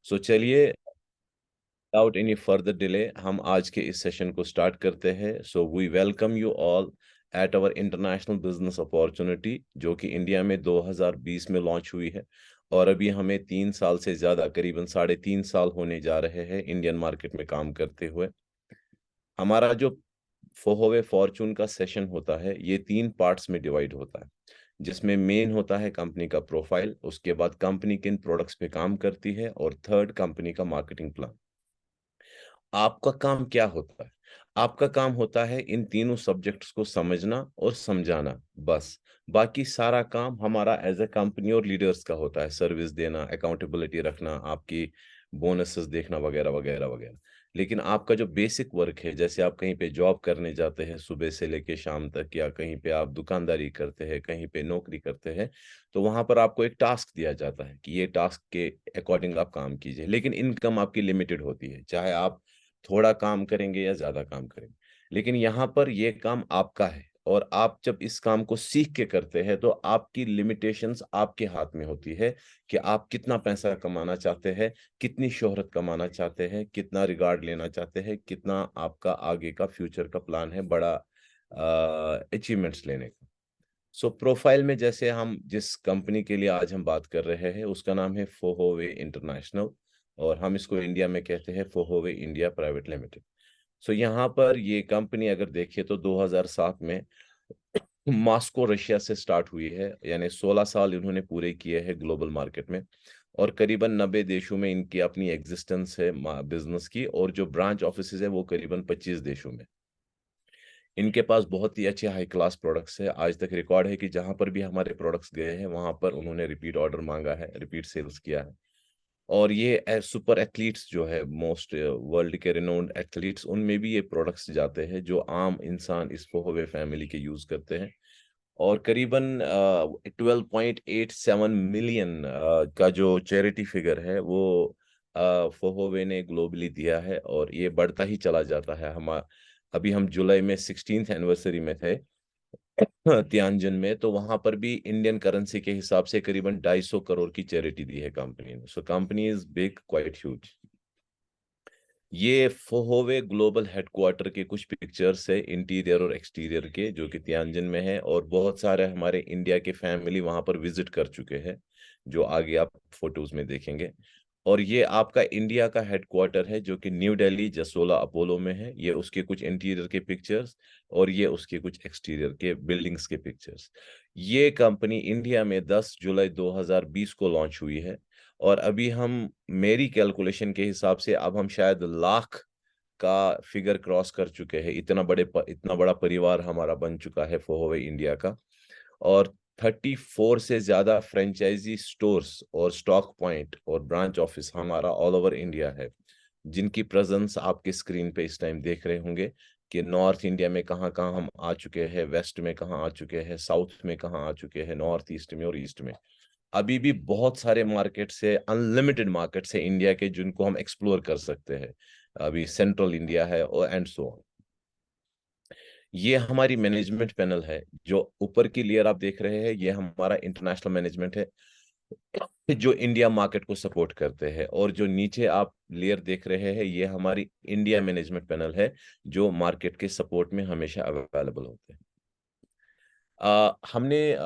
सो चलिए, without any further delay हम आज के इस सेशन को स्टार्ट करते हैं। So we welcome you all at our international business opportunity, जो कि इंडिया में 2020 में लॉन्च हुई है। और अभी हमें 3 साल से ज़्यादा, करीबन 3.5 साल होने जा रहे हैं इंडियन मार्केट में काम करते हुए। हमारा जो फोहोवे फॉर्चून का सेशन होता है, ये 3 पार्ट्स में डिवाइड होता है, जिसमें मेन होता है कंपनी का प्रोफाइल, उसके बाद कंपनी किन प्रोडक्ट्स पे काम करती है, और थर्ड कंपनी का मार्केटिंग प्लान। आपका काम क्या होता है? आपका काम होता है इन तीनों सब्जेक्ट्स को समझना और समझाना, बस। बाकी सारा काम हमारा एज ए कंपनी और लीडर्स का होता है, सर्विस देना, अकाउंटेबिलिटी रखना, आपकी बोनसेस देखना, वगैरह वगैरह वगैरह। लेकिन आपका जो बेसिक वर्क है, जैसे आप कहीं पे जॉब करने जाते हैं सुबह से लेके शाम तक, या कहीं पे आप दुकानदारी करते हैं, कहीं पे नौकरी करते हैं, तो वहां पर आपको एक टास्क दिया जाता है कि ये टास्क के अकॉर्डिंग आप काम कीजिए। लेकिन इनकम आपकी लिमिटेड होती है, चाहे आप थोड़ा काम करेंगे या ज्यादा काम करेंगे। लेकिन यहाँ पर ये काम आपका है, और आप जब इस काम को सीख के करते हैं तो आपकी लिमिटेशंस आपके हाथ में होती है कि आप कितना पैसा कमाना चाहते हैं, कितनी शोहरत कमाना चाहते हैं, कितना रिगार्ड लेना चाहते हैं, कितना आपका आगे का फ्यूचर का प्लान है, बड़ा अचीवमेंट्स लेने का। सो प्रोफाइल में, जैसे हम जिस कंपनी के लिए आज हम बात कर रहे हैं, उसका नाम है फोहोवे इंटरनेशनल, और हम इसको इंडिया में कहते हैं फोहोवे इंडिया प्राइवेट लिमिटेड। सो यहाँ पर ये कंपनी अगर देखिए तो 2007 में मॉस्को रशिया से स्टार्ट हुई है, यानी 16 साल इन्होंने पूरे किए हैं ग्लोबल मार्केट में। और करीबन 90 देशों में इनकी अपनी एग्जिस्टेंस है बिजनेस की, और जो ब्रांच ऑफिसेज है वो करीबन 25 देशों में। इनके पास बहुत ही अच्छे हाई क्लास प्रोडक्ट्स है। आज तक रिकॉर्ड है कि जहां पर भी हमारे प्रोडक्ट्स गए हैं वहां पर उन्होंने रिपीट ऑर्डर मांगा है, रिपीट सेल्स किया है। और ये सुपर एथलीट्स जो है, मोस्ट वर्ल्ड के रिनोन्ड एथलीट्स, उनमें भी ये प्रोडक्ट्स जाते हैं जो आम इंसान इस फोहोवे फैमिली के यूज करते हैं। और करीबन 12.87 मिलियन का जो चैरिटी फिगर है वो फोहोवे ने ग्लोबली दिया है, और ये बढ़ता ही चला जाता है। हम अभी हम जुलाई में 16th एनिवर्सरी में थे तियानजिन में, तो वहां पर भी इंडियन करेंसी के हिसाब से करीबन 250 करोड़ की चैरिटी दी है कंपनी ने। So company is big, quite huge. ये फोहोवे ग्लोबल हेडक्वार्टर के कुछ पिक्चर्स है, इंटीरियर और एक्सटीरियर के, जो कि तियानजिन में है। और बहुत सारे हमारे इंडिया के फैमिली वहां पर विजिट कर चुके हैं, जो आगे आप फोटोज में देखेंगे। और ये आपका इंडिया का हेडक्वार्टर है, जो कि न्यू दिल्ली जसोला अपोलो में है। ये उसके कुछ इंटीरियर के पिक्चर्स, और ये उसके कुछ एक्सटीरियर के बिल्डिंग्स के पिक्चर्स। ये कंपनी इंडिया में 10 जुलाई 2020 को लॉन्च हुई है। और अभी हम, मेरी कैलकुलेशन के हिसाब से, अब हम शायद लाख का फिगर क्रॉस कर चुके हैं। इतना बड़ा परिवार हमारा बन चुका है फोहोवे इंडिया का। और 34 से ज्यादा फ्रेंचाइजी स्टोर्स और स्टॉक पॉइंट और ब्रांच ऑफिस हमारा ऑल ओवर इंडिया है, जिनकी प्रेजेंस आपके स्क्रीन पे इस टाइम देख रहे होंगे कि नॉर्थ इंडिया में कहाँ कहाँ हम आ चुके हैं, वेस्ट में कहाँ आ चुके हैं, साउथ में कहाँ आ चुके हैं, नॉर्थ ईस्ट में और ईस्ट में। अभी भी बहुत सारे मार्केट्स है, अनलिमिटेड मार्केट्स है इंडिया के, जिनको हम एक्सप्लोर कर सकते हैं। अभी सेंट्रल इंडिया है, और एंड सो ऑन। ये हमारी मैनेजमेंट पैनल है। जो ऊपर की लेयर आप देख रहे हैं, ये हमारा इंटरनेशनल मैनेजमेंट है, जो इंडिया मार्केट को सपोर्ट करते हैं। और जो नीचे आप लेयर देख रहे हैं, ये हमारी इंडिया मैनेजमेंट पैनल है, जो मार्केट के सपोर्ट में हमेशा अवेलेबल होते हैं। हमने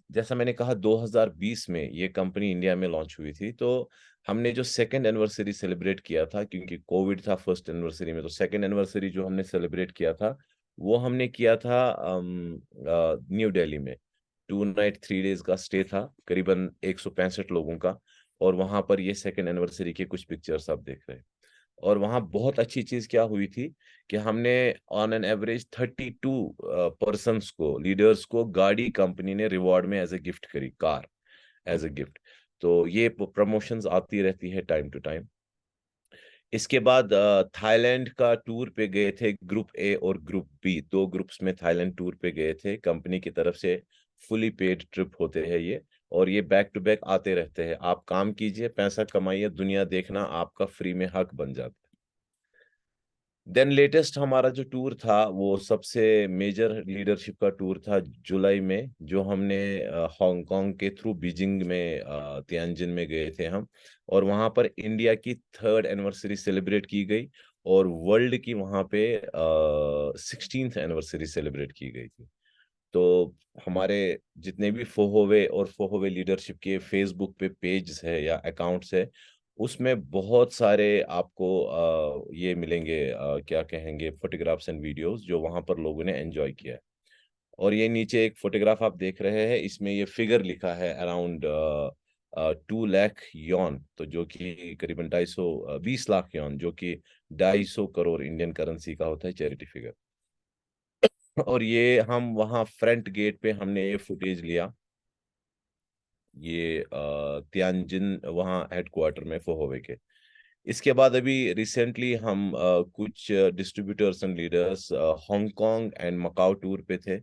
जैसा मैंने कहा, 2020 में ये कंपनी इंडिया में लॉन्च हुई थी। तो हमने जो सेकेंड एनिवर्सरी सेलिब्रेट किया था, क्योंकि कोविड था फर्स्ट एनिवर्सरी में, तो सेकेंड एनिवर्सरी जो हमने सेलिब्रेट किया था, वो हमने किया था न्यू दिल्ली में। 2 नाइट 3 डेज का स्टे था, करीबन 165 लोगों का। और वहां पर ये सेकेंड एनिवर्सरी के कुछ पिक्चर्स आप देख रहे हैं। और वहाँ बहुत अच्छी चीज क्या हुई थी कि हमने ऑन एन एवरेज 32 पर्सन्स को, लीडर्स को, गाड़ी कंपनी ने रिवॉर्ड में एज ए गिफ्ट करी, कार एज ए गिफ्ट। तो ये प्रमोशंस आती रहती है टाइम टू टाइम। इसके बाद थाईलैंड का टूर पे गए थे, ग्रुप ए और ग्रुप बी, दो ग्रुप्स में थाईलैंड टूर पे गए थे कंपनी की तरफ से। फुली पेड ट्रिप होते हैं ये, और ये बैक टू बैक आते रहते हैं। आप काम कीजिए, पैसा कमाइए, दुनिया देखना आपका फ्री में हक बन जाता है। देन लेटेस्ट हमारा जो टूर था वो सबसे मेजर लीडरशिप का टूर था जुलाई में, जो हमने हांगकांग के थ्रू बीजिंग में तियानजिन में गए थे हम। और वहां पर इंडिया की 3rd एनिवर्सरी सेलिब्रेट की गई, और वर्ल्ड की वहां पे 16th एनिवर्सरी सेलिब्रेट की गई थी। तो हमारे जितने भी फोहोवे और फोहोवे लीडरशिप के फेसबुक पे पेज है या अकाउंट्स है, उसमें बहुत सारे आपको ये मिलेंगे, क्या कहेंगे, फोटोग्राफ्स एंड वीडियोस जो वहां पर लोगों ने एंजॉय किया है। और ये नीचे एक फोटोग्राफ आप देख रहे हैं, इसमें ये फिगर लिखा है अराउंड 2 लाख यॉन, तो जो कि करीबन 20 लाख यॉन, जो कि 250 करोड़ इंडियन करेंसी का होता है चैरिटी फिगर। और ये हम वहाँ फ्रंट गेट पे हमने ये फुटेज लिया, ये तियानजिन वहाँ हेडक्वार्टर में फोहोवे के। इसके बाद अभी रिसेंटली हम कुछ distributors and leaders Hong Kong and Macau tour पे थे।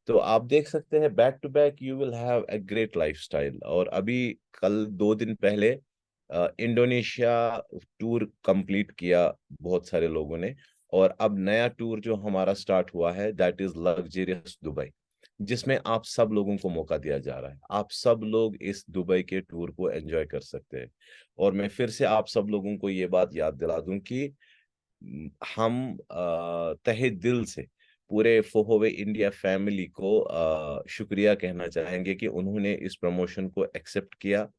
तो आप देख सकते हैं back to back you will have a great lifestyle. और अभी कल 2 दिन पहले इंडोनेशिया टूर कंप्लीट किया बहुत सारे लोगों ने। और अब नया टूर जो हमारा स्टार्ट हुआ है दैट इज लग्जेरियस दुबई, जिसमें आप सब लोगों को मौका दिया जा रहा है। आप सब लोग इस दुबई के टूर को एंजॉय कर सकते हैं। और मैं फिर से आप सब लोगों को ये बात याद दिला दूं कि हम तहे दिल से पूरे फोहोवे इंडिया फैमिली को शुक्रिया कहना चाहेंगे कि उन्होंने इस प्रमोशन को एक्सेप्ट किया,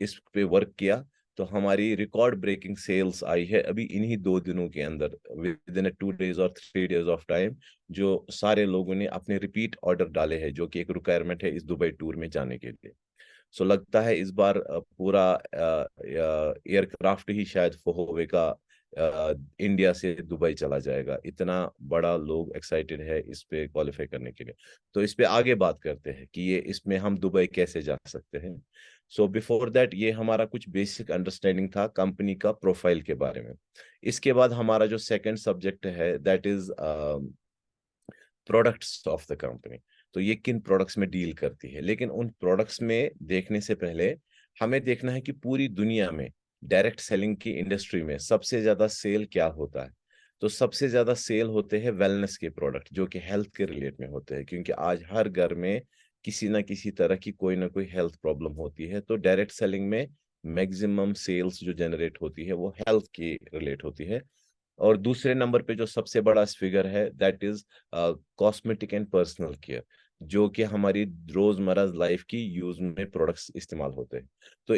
इस पे वर्क किया। तो हमारी रिकॉर्ड ब्रेकिंग सेल्स आई है अभी इन्हीं 2 दिनों के अंदर, विद इन 2 days और 3 days ऑफ टाइम, जो सारे लोगों ने अपने रिपीट ऑर्डर डाले हैं, जो कि एक रिक्वायरमेंट है इस दुबई टूर में जाने के लिए। सो लगता है इस बार पूरा एयरक्राफ्ट ही शायद फोहोवे का इंडिया से दुबई चला जाएगा, इतना बड़ा लोग एक्साइटेड है इस पे क्वालिफाई करने के लिए। तो इस पे आगे बात करते हैं कि ये इसमें हम दुबई कैसे जा सकते हैं। सो बिफोर दैट ये हमारा कुछ बेसिक अंडरस्टैंडिंग था कंपनी का प्रोफाइल के बारे में। इसके बाद हमारा जो सेकंड सब्जेक्ट है that is products of the company. तो ये किन प्रोडक्ट्स में डील करती है, लेकिन उन प्रोडक्ट्स में देखने से पहले हमें देखना है कि पूरी दुनिया में डायरेक्ट सेलिंग की इंडस्ट्री में सबसे ज्यादा सेल क्या होता है। तो सबसे ज्यादा सेल होते हैं वेलनेस के प्रोडक्ट, जो कि हेल्थ के रिलेट में होते हैं, क्योंकि आज हर घर में किसी ना किसी तरह की कोई ना कोई हेल्थ प्रॉब्लम होती है। तो डायरेक्ट सेलिंग में मैक्सिमम सेल्स जो जनरेट होती है वो हेल्थ की रिलेट होती है। और दूसरे नंबर पे जो सबसे बड़ा फिगर है that is cosmetic and personal care, जो कि हमारी रोजमर्रा लाइफ की यूज में प्रोडक्ट्स इस्तेमाल होते हैं। तो